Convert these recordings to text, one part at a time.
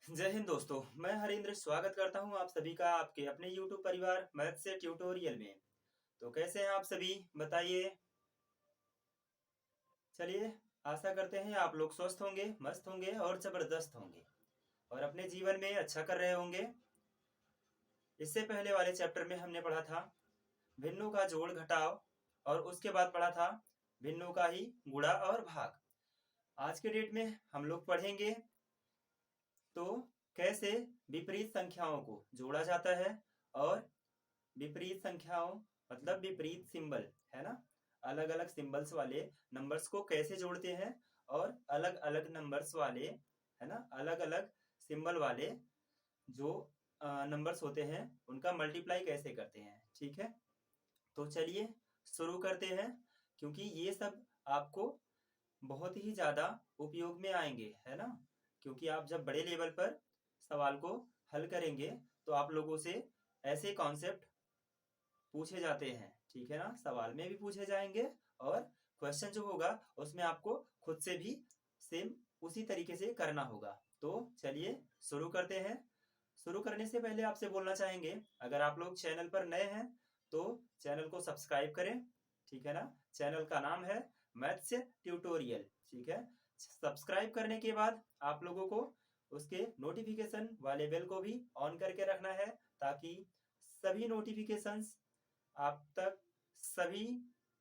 जय हिंद दोस्तों। मैं हरिंद्र स्वागत करता हूं आप सभी का आपके अपने YouTube परिवार मैथ से ट्यूटोरियल में। तो कैसे हैं आप सभी बताइए। चलिए, आशा करते हैं आप लोग स्वस्थ होंगे, मस्त होंगे और जबरदस्त होंगे और अपने जीवन में अच्छा कर रहे होंगे। इससे पहले वाले चैप्टर में हमने पढ़ा था भिन्नों का जोड़ घटाव और उसके बाद पढ़ा था भिन्नों का ही गुणा और भाग। आज के डेट में हम लोग पढ़ेंगे तो कैसे विपरीत संख्याओं को जोड़ा जाता है और विपरीत संख्याओं मतलब विपरीत सिंबल है ना, अलग अलग सिंबल्स वाले नंबर्स को कैसे जोड़ते हैं और अलग अलग नंबर्स वाले है ना, अलग अलग सिंबल वाले जो नंबर्स होते हैं उनका मल्टीप्लाई कैसे करते हैं। ठीक है, तो चलिए शुरू करते हैं, क्योंकि ये सब आपको बहुत ही ज़्यादा उपयोग में आएंगे है ना। क्योंकि आप जब बड़े लेवल पर सवाल को हल करेंगे तो आप लोगों से ऐसे कॉन्सेप्ट पूछे जाते हैं। ठीक है ना, सवाल में भी पूछे जाएंगे और क्वेश्चन जो होगा उसमें आपको खुद से भी सेम उसी तरीके से करना होगा। तो चलिए शुरू करते हैं। शुरू करने से पहले आपसे बोलना चाहेंगे, अगर आप लोग चैनल पर नए हैं तो चैनल को सब्सक्राइब करें। ठीक है ना, चैनल का नाम है मैथ्स ट्यूटोरियल। ठीक है, सब्सक्राइब करने के बाद आप लोगों को उसके नोटिफिकेशन वाले बेल को भी ऑन करके रखना है, ताकि सभी नोटिफिकेशंस आप तक सभी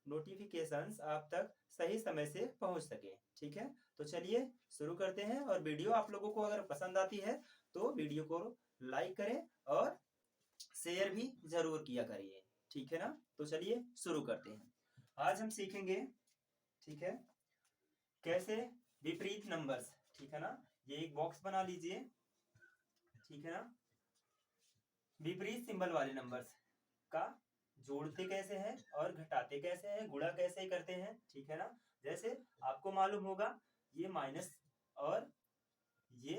नोटिफिकेशंस आप तक सही समय से पहुंच सके। ठीक है, तो चलिए शुरू करते हैं। और वीडियो आप लोगों को अगर पसंद आती है तो वीडियो को लाइक करें और शेयर भी जरूर किया करिए। ठीक है ना, तो चलिए शुरू करते हैं। आज हम सीखेंगे, ठीक है, कैसे विपरीत नंबर्स, ठीक है ना, ये एक बॉक्स बना लीजिए। ठीक है ना, विपरीत सिंबल वाले नंबर्स का जोड़ते कैसे हैं और घटाते कैसे हैं, गुणा कैसे करते हैं। ठीक है ना, जैसे आपको मालूम होगा ये माइनस और ये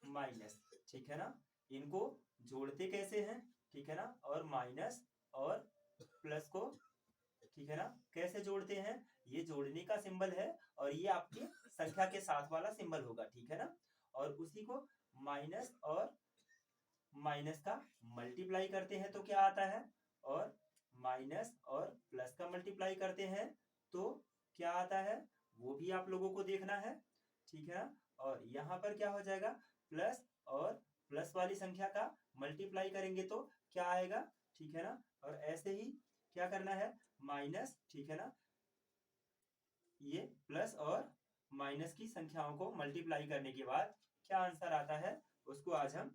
माइनस, ठीक है ना, इनको जोड़ते कैसे हैं। ठीक है ना, और माइनस और प्लस को, ठीक है ना, कैसे जोड़ते हैं। ये जोड़ने का सिंबल है और ये आपके संख्या के साथ वाला सिंबल होगा। ठीक है ना, और उसी को माइनस और माइनस का मल्टीप्लाई करते हैं तो क्या आता है, और माइनस और प्लस का मल्टीप्लाई करते हैं तो क्या आता है, वो भी आप लोगों को देखना है। ठीक है ना, और यहाँ पर क्या हो जाएगा, प्लस और प्लस वाली संख्या का मल्टीप्लाई करेंगे तो क्या आएगा। ठीक है ना, और ऐसे ही क्या करना है, माइनस, ठीक है ना, ये प्लस और माइनस की संख्याओं को मल्टीप्लाई करने के बाद क्या आंसर आता है उसको आज हम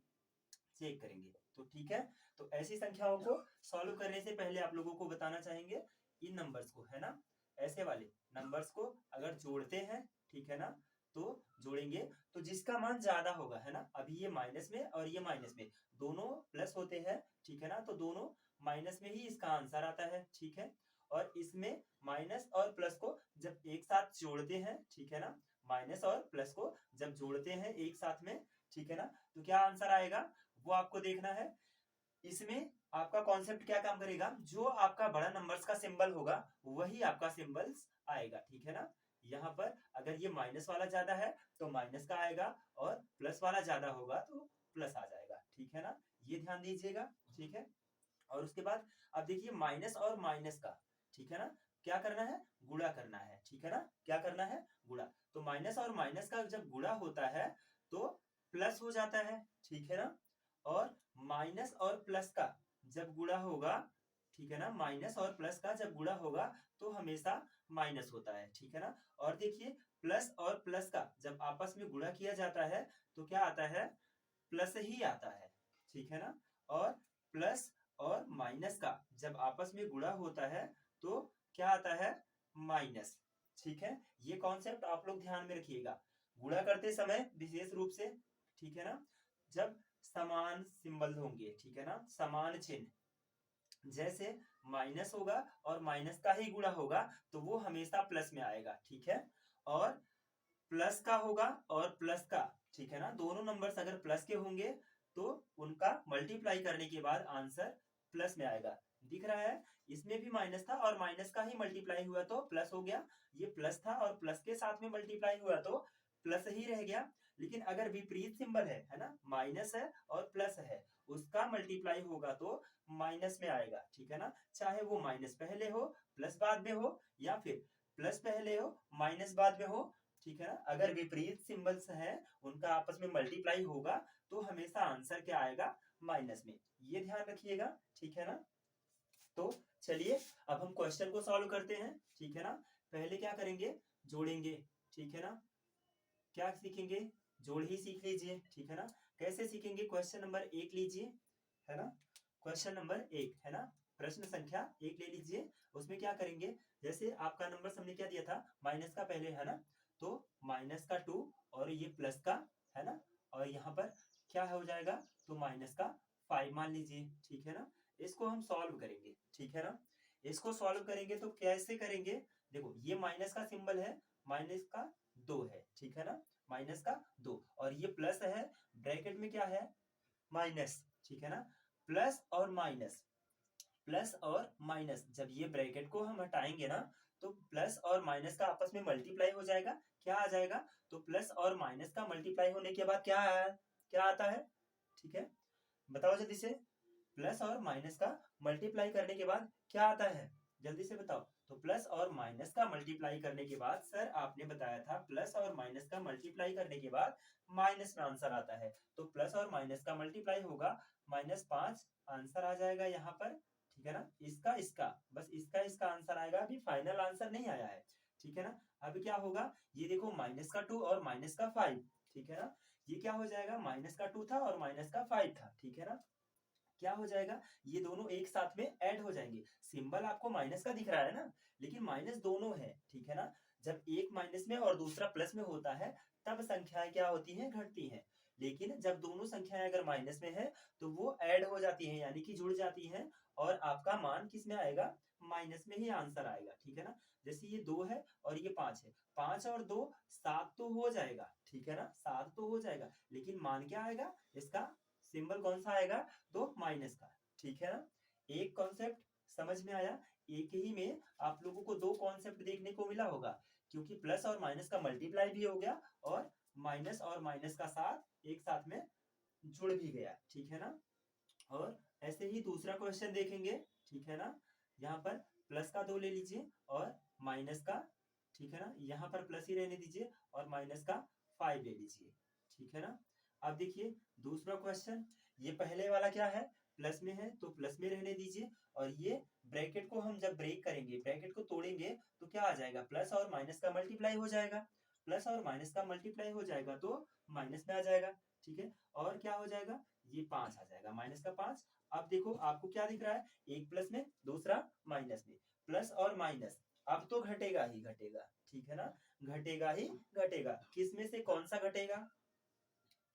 चेक करेंगे। तो ठीक है, तो ऐसी संख्याओं को सॉल्व करने से पहले आप लोगों को बताना चाहेंगे इन नंबर्स को, है ना, ऐसे वाले नंबर्स को अगर जोड़ते हैं, ठीक है ना, तो जोड़ेंगे तो जिसका मान ज्यादा होगा, है ना, अभी ये माइनस में और ये माइनस में दोनों प्लस होते हैं। ठीक है ना, तो दोनों माइनस में ही इसका आंसर आता है। ठीक है, और इसमें माइनस और प्लस को जब एक साथ जोड़ते हैं, ठीक है ना, माइनस और प्लस को जब जोड़ते हैं एक साथ में, ठीक है ना, तो क्या आंसर आएगा वो आपको देखना है। इसमें आपका कॉन्सेप्ट क्या काम करेगा, जो आपका बड़ा नंबर्स का सिंबल होगा वही आपका सिंबल्स आएगा। ठीक है ना, यहाँ पर अगर ये माइनस वाला ज्यादा है तो माइनस का आएगा और प्लस वाला ज्यादा होगा तो प्लस आ जाएगा। ठीक है ना, ये ध्यान दीजिएगा। ठीक है, और उसके बाद अब देखिए माइनस और माइनस का, ठीक है ना, क्या करना है, गुणा करना है। ठीक है ना, क्या करना है, गुणा। तो माइनस और माइनस का जब गुणा होता है तो प्लस हो जाता है। ठीक है ना, और माइनस और प्लस का जब गुणा होगा, ठीक है ना, माइनस और प्लस का जब गुणा होगा तो हमेशा माइनस होता है। ठीक है ना, और देखिए प्लस और प्लस का जब आपस में गुणा किया जाता है तो क्या आता है, प्लस ही आता है। ठीक है ना, और प्लस और माइनस का जब आपस में गुणा होता है तो क्या आता है, माइनस। ठीक है, ये कॉन्सेप्ट आप लोग ध्यान में रखिएगा गुणा करते समय विशेष रूप से। ठीक है ना, जब समान सिंबल होंगे, ठीक है ना, समान चिन्ह, जैसे माइनस होगा और माइनस का ही गुणा होगा तो वो हमेशा प्लस में आएगा। ठीक है, और प्लस का होगा और प्लस का, ठीक है ना, दोनों नंबर्स अगर प्लस के होंगे तो उनका मल्टीप्लाई करने के बाद आंसर प्लस में आएगा। दिख रहा है, इसमें भी माइनस था और माइनस का ही मल्टीप्लाई हुआ तो प्लस हो गया, ये प्लस था और प्लस के साथ में मल्टीप्लाई हुआ तो प्लस ही रह गया। लेकिन अगर विपरीत सिंबल है ना, माइनस है और प्लस है, उसका मल्टीप्लाई होगा तो माइनस में आएगा, ठीक है ना। चाहे वो माइनस पहले हो प्लस बाद में हो, या फिर प्लस पहले हो माइनस बाद में हो, ठीक है ना। अगर विपरीत सिंबल्स है उनका आपस में मल्टीप्लाई होगा तो हमेशा आंसर क्या आएगा, माइनस में। ये ध्यान रखिएगा, ठीक है ना। तो चलिए अब हम क्वेश्चन को सॉल्व करते हैं, ठीक है ना। पहले क्या करेंगे, जोड़ेंगे, ठीक है ना। क्या सीखेंगे, जोड़ ही सीख लीजिए, ठीक है ना। कैसे सीखेंगे, क्वेश्चन नंबर 1 लीजिए, है ना। क्वेश्चन नंबर 1 है ना, प्रश्न संख्या 1 ले लीजिए। उसमें क्या करेंगे, जैसे आपका नंबर हमने क्या दिया था, माइनस का पहले, है ना। तो माइनस का 2 और ये प्लस का, है ना। और यहाँ पर क्या हो जाएगा, तो माइनस का 5 मान लीजिए, ठीक है ना। इसको हम सॉल्व करेंगे, ठीक है ना। इसको सॉल्व करेंगे तो कैसे करेंगे, देखो ये माइनस का सिंबल है, माइनस का 2 है, ठीक है ना। माइनस का 2 और ये प्लस है, ब्रैकेट में क्या है, माइनस, ठीक है ना। प्लस और माइनस, प्लस और माइनस, जब ये ब्रैकेट को हम हटाएंगे ना, तो प्लस और माइनस का आपस में मल्टीप्लाई हो जाएगा, क्या आ जाएगा, तो प्लस और माइनस का मल्टीप्लाई होने के बाद क्या आया, क्या आता है, ठीक है, बताओ जल्दी से। प्लस और माइनस का मल्टीप्लाई करने के बाद क्या आता है, जल्दी से बताओ। तो प्लस और माइनस का मल्टीप्लाई करने के बाद, सर आपने बताया था प्लस और माइनस का मल्टीप्लाई करने के बाद माइनस में आंसर आता है, तो प्लस और माइनस का मल्टीप्लाई होगा, -5 आंसर आ जाएगा यहाँ पर, ठीक है ना। इसका इसका बस इसका इसका आंसर आएगा, अभी फाइनल आंसर नहीं आया है, ठीक है ना। अभी क्या होगा, ये देखो माइनस का 2 और माइनस का 5, ठीक है ना। ये क्या हो जाएगा, माइनस का 2 था और माइनस का 5 था, ठीक है ना। क्या हो जाएगा, ये दोनों एक साथ में ऐड हो जाएंगे। सिंबल आपको माइनस का दिख रहा है ना, लेकिन माइनस दोनों है, ठीक है ना। जब एक माइनस में और दूसरा प्लस में होता है तब संख्याएं क्या होती हैं, घटती हैं। लेकिन जब दोनों संख्याएं अगर माइनस में है तो वो ऐड हो जाती हैं, यानी कि जुड़ जाती हैं, और आपका मान किस में आएगा, माइनस में ही आंसर आएगा, ठीक है ना। जैसे ये 2 है और ये 5 है, 5 और 2 7 तो हो जाएगा, ठीक है ना, 7 तो हो जाएगा, लेकिन मान क्या आएगा, इसका सिंबल कौन सा आएगा, तो माइनस का, ठीक है ना। एक कॉन्सेप्ट समझ में आया, एक ही में आप लोगों को दो कॉन्सेप्ट देखने को मिला होगा, क्योंकि प्लस और माइनस का मल्टीप्लाई भी हो गया और माइनस और माइनस का साथ एक साथ में जुड़ भी गया, ठीक है ना। और ऐसे ही दूसरा क्वेश्चन देखेंगे, ठीक है ना। यहाँ पर प्लस का 2 ले लीजिए और माइनस का, ठीक है ना, यहाँ पर प्लस ही रहने दीजिए और माइनस का 5 ले लीजिए, ठीक है ना। अब देखिए दूसरा क्वेश्चन, ये पहले वाला क्या है, प्लस में है तो प्लस में रहने दीजिए, और ये ब्रैकेट को हम जब ब्रेक करेंगे, ब्रैकेट को तोड़ेंगे तो क्या आ जाएगा, प्लस और माइनस का मल्टीप्लाई हो जाएगा, प्लस और माइनस का मल्टीप्लाई हो जाएगा तो माइनस में आ जाएगा, ठीक है। और क्या हो जाएगा, ये 5 आ जाएगा, माइनस का 5। अब देखो आपको क्या दिख रहा है, एक प्लस में दूसरा माइनस में, प्लस और माइनस अब तो घटेगा ही घटेगा, ठीक है ना, घटेगा ही घटेगा। किस में से कौन सा घटेगा,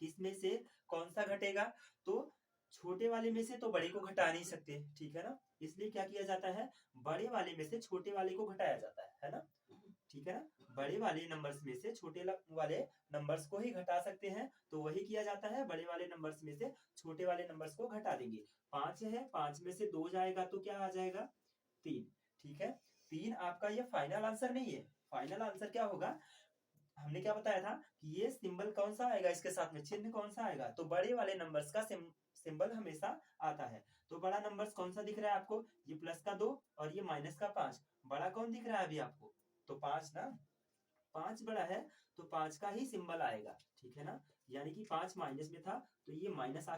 किस में से कौन सा घटेगा, तो छोटे वाले में से तो बड़े को घटा नहीं सकते, ठीक है ना। इसलिए क्या किया जाता है, बड़े वाले में से छोटे वाले को घटाया जाता है ना, ठीक है ना। बड़े वाले नंबर्स में से छोटे वाले नंबर्स को ही घटा सकते हैं, तो वही किया जाता है, बड़े वाले नंबर्स में से छोटे वाले नंबर्स को घटा देंगे। 5 है, 5 में से 2 जाएगा तो क्या आ जाएगा, 3, ठीक है। 3 आपका ये फाइनल आंसर नहीं है, फाइनल आंसर क्या होगा, हमने क्या बताया था कि ये सिंबल कौन सा आएगा, इसके साथ में चिन्ह कौन सा आएगा, तो बड़े वाले नंबर्स का सिंबल हमेशा आता है। तो बड़ा नंबर्स कौन सा दिख रहा है आपको, ये प्लस का 2 और ये माइनस का 5, बड़ा कौन दिख रहा है अभी आपको, तो 5 ना, 5 बड़ा है, तो 5 का ही सिंबल आएगा, ठीक है ना। यानी कि 5 माइनस में था तो ये माइनस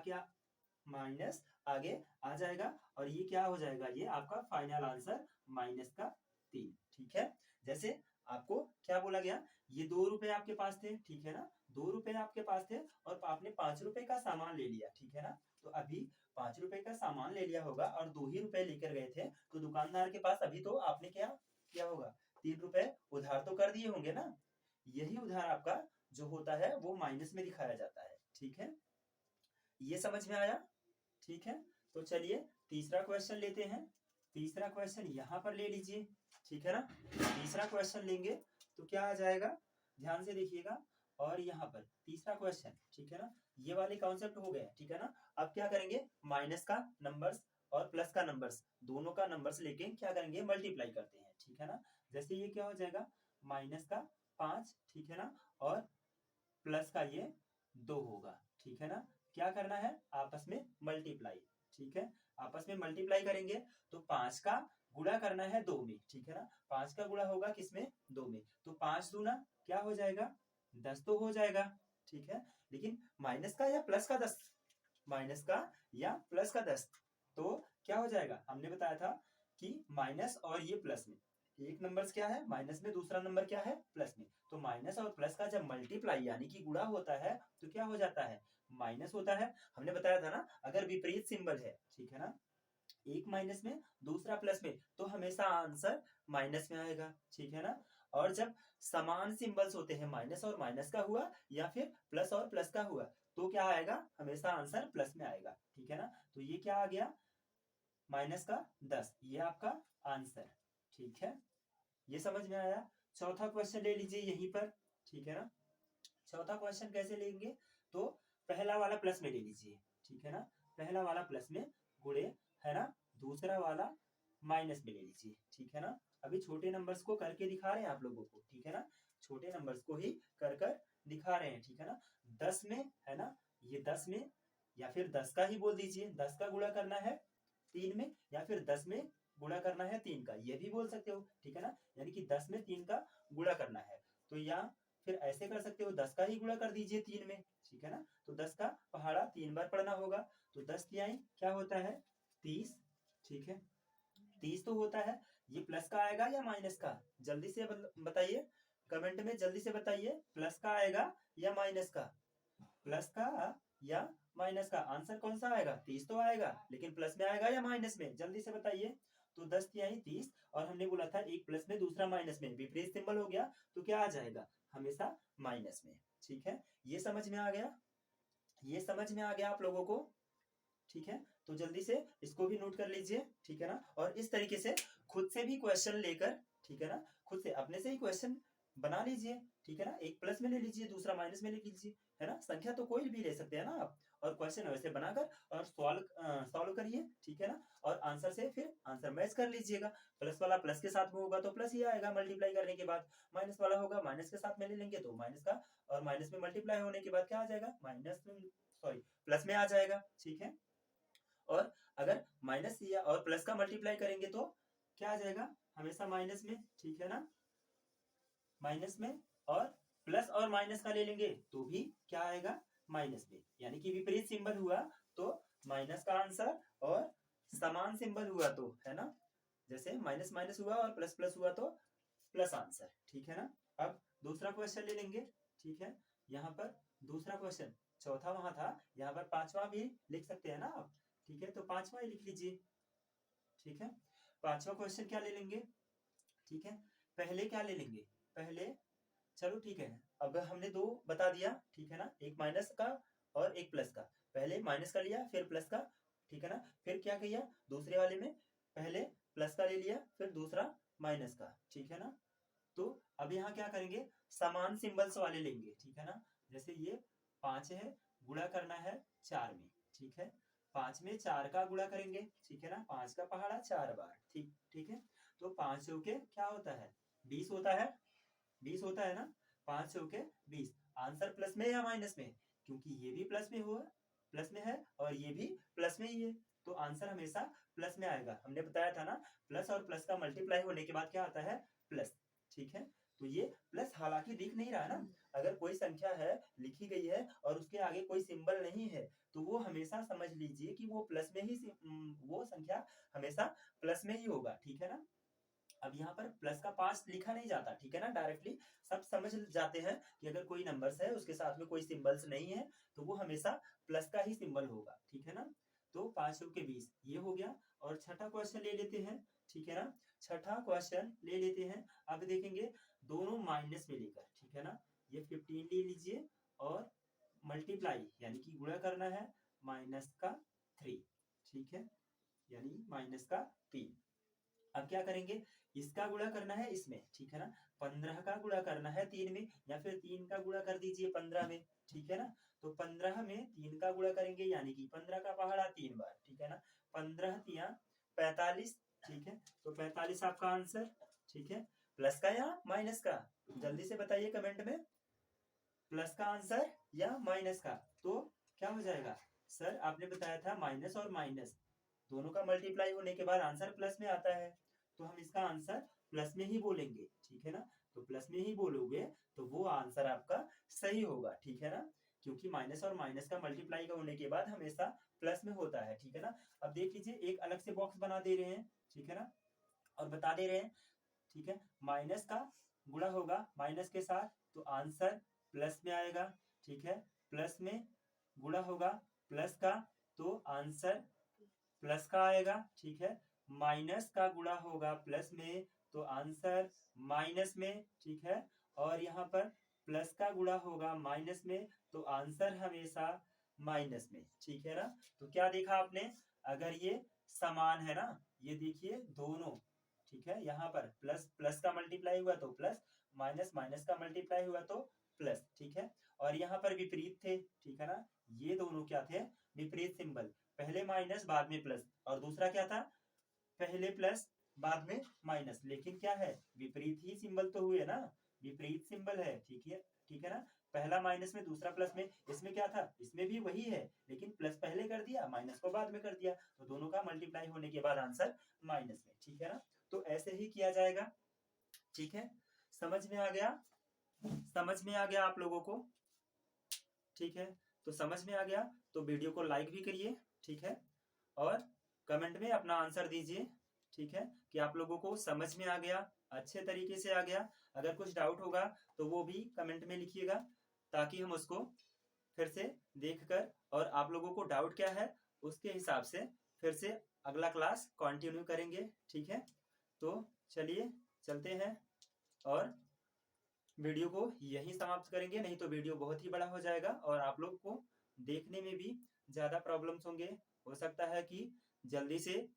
माइनस आगे आ जाएगा, और ये क्या हो जाएगा, ये आपका फाइनल आंसर माइनस का 3, ठीक है। जैसे आपको क्या बोला गया, ये 2 रुपए आपके पास थे, ठीक है ना, 2 रुपए आपके पास थे और आपने 5 रुपए का सामान ले लिया, ठीक है ना। तो अभी 5 रुपए का सामान ले लिया होगा और 2 ही रुपए लेकर गए थे, तो दुकानदार के पास अभी तो आपने क्या किया होगा, 3 रुपए उधार तो कर दिए होंगे ना। यही उधार आपका जो होता है वो माइनस में दिखाया जाता है, ठीक है। ये समझ में आया, ठीक है। तो चलिए तीसरा क्वेश्चन लेते हैं, तीसरा क्वेश्चन यहाँ पर ले लीजिए, ठीक है ना। तीसरा क्वेश्चन लेंगे तो क्या आ जाएगा, ध्यान से देखिएगा। और यहाँ पर तीसरा क्वेश्चन, ठीक है ना, ये वाले कॉन्सेप्ट हो गए, ठीक है ना। अब क्या करेंगे, माइनस का नंबर्स और प्लस का नंबर्स दोनों का नंबर्स लेके क्या करेंगे, मल्टीप्लाई करते हैं, ठीक है ना। जैसे ये क्या हो जाएगा, -5, ठीक है ना, और प्लस का ये 2 होगा, ठीक है ना। क्या करना है, आपस में मल्टीप्लाई, ठीक है। आपस में मल्टीप्लाई करेंगे तो 5 का गुणा करना है 2 में, ठीक है ना। 5 का गुणा होगा किसमें, 2 में। तो 5 दूना क्या हो जाएगा, 10 तो हो जाएगा, ठीक है। लेकिन माइनस का या प्लस का 10, माइनस का या प्लस का 10, तो क्या हो जाएगा, हमने बताया था कि माइनस और ये प्लस में, एक नंबर क्या है माइनस में, दूसरा नंबर क्या है प्लस में। तो माइनस और प्लस का जब मल्टीप्लाई यानी कि गुणा होता है तो क्या हो जाता है, माइनस होता है। हमने बताया था ना, अगर विपरीत सिंबल है, ठीक है ना, एक माइनस में दूसरा प्लस में, तो हमेशा आंसर माइनस में आएगा, ठीक है ना। और जब समान सिंबल्स होते हैं, माइनस और माइनस का हुआ या फिर प्लस और प्लस का हुआ, तो क्या आएगा, हमेशा आंसर प्लस में आएगा, ठीक है ना। तो ये क्या आ गया, माइनस का 10, ये आपका आंसर, ठीक है। ये समझ में आया। चौथा क्वेश्चन ले लीजिए यहीं पर, ठीक है ना। चौथा क्वेश्चन कैसे लेंगे, तो पहला वाला प्लस में ले लीजिए, ठीक है ना। पहला वाला प्लस में गुणे, है ना, दूसरा वाला माइनस में ले लीजिए, ठीक है ना। अभी छोटे नंबर्स को करके दिखा रहे हैं आप लोगों को, ठीक है ना, छोटे नंबर्स को ही कर कर दिखा रहे हैं, ठीक है ना। 10 में, है ना, ये 10 में, या फिर 10 का ही बोल दीजिए, 10 का गुणा करना है 3 में, या फिर 10 में गुणा करना है 3 का, ये भी बोल सकते हो, ठीक है ना। यानी कि 10 में 3 का गुणा करना है, तो या फिर ऐसे कर सकते हो, 10 का ही गुणा कर दीजिए 3 में, ठीक है ना। तो 10 का पहाड़ा 3 बार पढ़ना होगा, तो 10 तिहाई क्या होता है, 30, ठीक है। 30 तो होता है। ये प्लस का आएगा या माइनस का, जल्दी से बताइए, कमेंट में जल्दी से बताइए, प्लस का आएगा या माइनस का, प्लस का या माइनस का, आंसर कौन सा आएगा, 30 तो आएगा, लेकिन प्लस में आएगा या माइनस में, जल्दी से बताइए। तो 10 तिहाई 30, और हमने बोला था एक प्लस में दूसरा माइनस में, विपरीत सिंबल हो गया तो क्या आ जाएगा, हमेशा माइनस में, ठीक है। ये समझ में आ गया, ये समझ में आ गया आप लोगों को, ठीक है। तो जल्दी से इसको भी नोट कर लीजिए, ठीक है ना। और इस तरीके से खुद से भी क्वेश्चन लेकर, ठीक है ना, खुद से अपने से ही क्वेश्चन बना लीजिए, ठीक है ना। एक प्लस में ले लीजिए, दूसरा माइनस में ले लीजिए, है ना। संख्या तो कोई भी ले सकते हैं ना आप, और क्वेश्चन वैसे बनाकर और सॉल्व करिए, ठीक है ना। और आंसर से फिर आंसर मैच कर लीजिएगा। प्लस वाला प्लस के साथ में होगा तो प्लस ही आएगा मल्टीप्लाई करने के बाद, माइनस वाला होगा माइनस के साथ में ले लेंगे तो माइनस का, और माइनस में मल्टीप्लाई होने के बाद क्या आ जाएगा, माइनस में, सॉरी, प्लस में आ जाएगा, ठीक है। और अगर माइनस या और प्लस का मल्टीप्लाई करेंगे तो क्या आ जाएगा, हमेशा माइनस में, ठीक है ना, माइनस में। और प्लस और माइनस का ले लेंगे तो भी क्या आएगा, माइनस में, यानी कि विपरीत सिंबल हुआ तो माइनस का आंसर, और समान सिंबल हुआ तो, है ना, जैसे माइनस माइनस हुआ और प्लस प्लस हुआ तो प्लस आंसर, ठीक है ना। अब दूसरा क्वेश्चन ले लेंगे, ठीक है। यहाँ पर दूसरा क्वेश्चन, चौथा वहां था, यहाँ पर पांचवा भी लिख सकते हैं ना आप, ठीक है। तो पांचवा ही लिख लीजिए, ठीक है। पांचवा क्वेश्चन क्या ले लेंगे, ठीक है। पहले क्या ले लेंगे, पहले, चलो ठीक है, अब हमने दो बता दिया, ठीक है ना, एक माइनस का और एक प्लस का। पहले माइनस का लिया फिर प्लस का, ठीक है ना। फिर क्या किया, दूसरे वाले में पहले प्लस का ले लिया फिर दूसरा माइनस का, ठीक है ना। तो अब यहाँ क्या करेंगे, समान सिंबल्स वाले लेंगे, ठीक है ना। जैसे ये 5 है, गुणा करना है 4 में, ठीक है। 5 में 4 का गुणा करेंगे, ठीक है ना, 5 का पहाड़ा 4 बार, ठीक, ठीक है। तो 5 चौके क्या होता है, 20 होता है, 20 होता है ना, 5 चौके 20। आंसर प्लस में या माइनस में, क्योंकि ये भी प्लस में हुआ, प्लस में है और ये भी प्लस में ही है, तो आंसर हमेशा प्लस में आएगा। हमने बताया था ना, प्लस और प्लस का मल्टीप्लाई होने के बाद क्या आता है, प्लस, ठीक है। तो ये प्लस हालांकि दिख नहीं रहा ना, अगर कोई संख्या है लिखी गई है और उसके आगे कोई सिंबल नहीं है, तो वो हमेशा समझ लीजिए कि वो प्लस में ही वो संख्या हमेशा प्लस में ही होगा, ठीक है ना। अब यहाँ पर प्लस का पास लिखा नहीं जाता, ठीक है ना, डायरेक्टली सब समझ जाते हैं कि अगर कोई नंबर्स है उसके साथ में कोई सिंबल्स नहीं है तो वो हमेशा प्लस का ही सिंबल होगा, ठीक है ना। तो 5 के 20 ये हो गया। और छठा क्वेश्चन ले लेते हैं, ठीक है ना, छठा क्वेश्चन ले लेते हैं। अब देखेंगे दोनों माइनस में लेकर, ठीक है ना, ये 15 ले लीजिए और मल्टीप्लाई यानी कि गुणा करना है माइनस का 3, ठीक है, यानी माइनस का 3। अब क्या करेंगे, इसका गुणा करना है इसमें, ठीक है ना, 15 का गुणा करना है 3 में, या फिर 3 का गुणा कर दीजिए 15 में, ठीक है ना। तो 15 में 3 का गुणा करेंगे यानी कि 15 का पहाड़ा 3 बार, ठीक है ना। 15 तिया 45, ठीक है। तो 45 आपका आंसर, ठीक है। प्लस का या माइनस का, जल्दी से बताइए कमेंट में। प्लस का आंसर या माइनस का, तो क्या हो जाएगा सर, आपने बताया था माइनस और माइनस दोनों का मल्टीप्लाई होने के बाद आंसर प्लस में आता है, तो हम इसका आंसर प्लस में ही बोलेंगे, ठीक है ना। तो प्लस में ही बोलोगे तो वो आंसर आपका सही होगा, ठीक है ना, क्योंकि माइनस और माइनस का मल्टीप्लाई का होने के बाद हमेशा प्लस में होता है, ठीक है ना। अब देख लीजिए एक अलग से बॉक्स बना दे रहे हैं, ठीक है ना, और बता दे रहे हैं, ठीक है, माइनस का गुणा होगा माइनस के साथ तो आंसर प्लस में आएगा, ठीक है, प्लस में गुणा होगा प्लस का तो आंसर प्लस का आएगा, ठीक है, माइनस का गुणा होगा प्लस में तो आंसर माइनस में, ठीक है, और यहाँ पर प्लस का गुणा होगा माइनस में तो आंसर हमेशा माइनस में, ठीक है ना। तो क्या देखा आपने, अगर ये समान है ना, ये देखिए दोनों, ठीक है, यहाँ पर प्लस प्लस का मल्टीप्लाई हुआ तो प्लस, माइनस माइनस का मल्टीप्लाई हुआ तो प्लस, ठीक है, और यहाँ पर विपरीत थे, ठीक है ना, ये दोनों क्या थे, विपरीत सिंबल, पहले माइनस बाद में प्लस, और दूसरा क्या था, पहले प्लस बाद में माइनस, लेकिन क्या है, विपरीत ही सिंबल तो हुए ना, विपरीत सिंबल है, ठीक है ना, पहला माइनस में दूसरा प्लस में, इसमें क्या था, इसमें भी वही है, लेकिन प्लस पहले कर दिया माइनस को बाद में कर दिया, तो दोनों का मल्टीप्लाई होने के बाद आंसर माइनस में, ठीक है ना। तो ऐसे ही किया जाएगा, ठीक है, समझ में आ गया, समझ में आ गया आप लोगों को, ठीक है, तो समझ में आ गया तो वीडियो को लाइक भी करिए, ठीक है, और कमेंट में अपना आंसर दीजिए, ठीक है, कि आप लोगों को समझ में आ गया, अच्छे तरीके से आ गया। अगर कुछ डाउट होगा तो वो भी कमेंट में लिखिएगा, ताकि हम उसको फिर से देखकर और आप लोगों को डाउट क्या है उसके हिसाब से फिर से अगला क्लास कंटिन्यू करेंगे, ठीक है। तो चलिए चलते हैं और वीडियो को यहीं समाप्त करेंगे, नहीं तो वीडियो बहुत ही बड़ा हो जाएगा और आप लोग को देखने में भी ज्यादा प्रॉब्लम्स होंगे, हो सकता है कि जल्दी से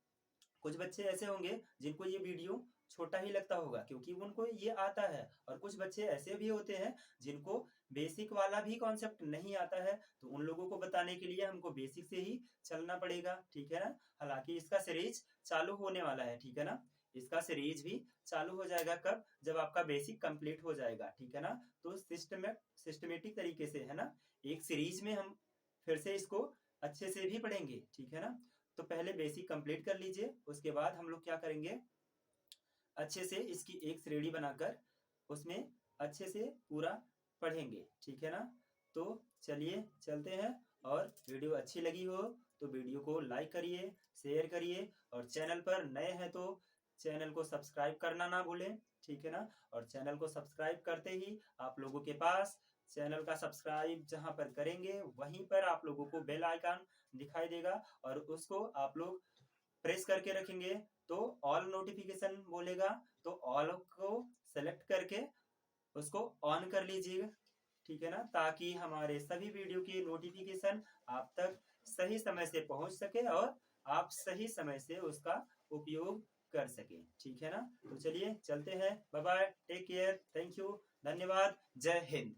कुछ बच्चे ऐसे होंगे जिनको ये वीडियो छोटा ही लगता होगा क्योंकि उनको ये आता है, और कुछ बच्चे ऐसे भी होते हैं जिनको बेसिक वाला भी कॉन्सेप्ट नहीं आता है, तो उन लोगों को बताने के लिए हमको बेसिक से ही चलना पड़ेगा, ठीक है ना। हालांकि इसका सीरीज चालू होने वाला है, ठीक है ना, इसका सीरीज भी चालू हो जाएगा कब, जब आपका बेसिक कंप्लीट हो जाएगा, ठीक है ना। तो सिस्टमेटिक तरीके से है ना, एक सीरीज में हम फिर से इसको अच्छे से भी पढ़ेंगे, ठीक है ना। तो पहले बेसिक कंप्लीट कर लीजिए, उसके बाद हम लोग क्या करेंगे, अच्छे से इसकी एक श्रेणी बनाकर उसमें अच्छे से पूरा पढ़ेंगे, ठीक है ना। तो चलिए चलते हैं, और वीडियो अच्छी लगी हो तो वीडियो को लाइक करिए, शेयर करिए, और चैनल पर नए हैं तो चैनल को सब्सक्राइब करना ना भूलें, ठीक है ना। और चैनल को सब्सक्राइब करते ही आप लोगों के पास चैनल का सब्सक्राइब जहां पर करेंगे वहीं पर आप लोगों को बेल आइकन दिखाई देगा, और उसको आप लोग प्रेस करके रखेंगे तो ऑल नोटिफिकेशन बोलेगा, तो ऑल को सेलेक्ट करके उसको ऑन कर लीजिएगा, ठीक है ना, ताकि हमारे सभी वीडियो की नोटिफिकेशन आप तक सही समय से पहुंच सके और आप सही समय से उसका उपयोग कर सके, ठीक है ना। तो चलिए चलते हैं, bye bye, take care, thank you, धन्यवाद, जय हिंद।